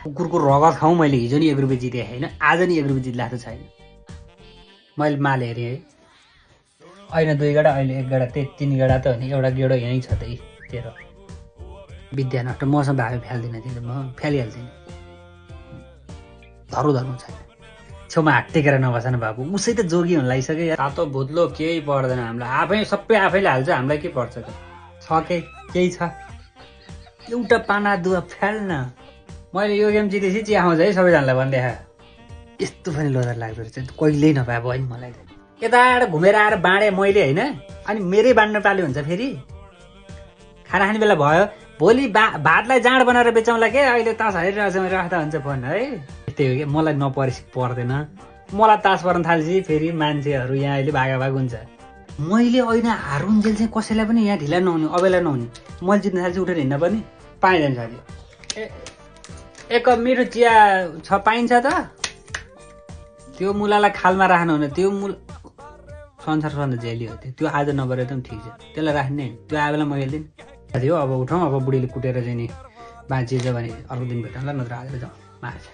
कुकुरको रगत खाउँ मैले हिजो नि 1 रुपियाँ जितेँ होइन आज नि 1 रुपियाँ जित्लाको छैन मैले माल हेरेँ है होइन 2 गेडा अहिले 1 गेडा 3 गेडा त हो नि एउटा गेडो यहीँ छ त्यही तेरो विद्या नष्ट मसँग भावे फ्याल्दिनँ तिमीले म फ्यालिहाल्थेँ नि धर्नु छैन छेउमा हात टेकेर नबस न बाबु उसै त जोगी हुन लागिसक्यो तातो भुत्लो केही पर्दैन हामीलाई आफै सबै आफैले हाल्छ हामीलाई के पर्छ त छ केही छ एउटा पाना दुवा फ्याल्न मैले यो गेम जितेपछि चिया खाउँछ है सबैजनालाई भनिदेखा यस्तो पनि लोदर लाग्दो रहेछ कहिल्यै नपाए भयो नि मलाई यताबाट घुमेर आएर बाँडे मैले होइन अनि मेरै बाँड्न पाले हुन्छ फेरि खाना खाने बेला भयो भोलि भातलाई जाँड बनाएर बेचाउँला के अहिले तास हालिरहेको राख्दा हुन्छ फोन है त्यही हो कि मलाई नपरेपछि पर्दैन मलाई तास पर्न थाल्छ फेरि मान्छेहरू यहाँ अहिले भागाभाग हुन्छ मैले ऐना हारुन्जेल चाहिँ कसैलाई पनि यहाँ ढिला नहुने अबेला नहुने मैले जित्न थाल्छु उठेर हिँड्न पनि पाइँदैन साथी एक कप मिठो चिया छ पाइन्छ त त्यो मुलालाई खालमा राख्नु हुने त्यो संसार सन्दा जेली हो त्यो आज नगरे त ठिक छ त्यसलाई राख्ने त्यो आएला मैले दिन साथी हो अब उठौँ अब बुढीले कुटेर चाहिँ नि बाँचिन्छ भने अर्को दिन भेटौँला नत्र आज जाउँ मार्छ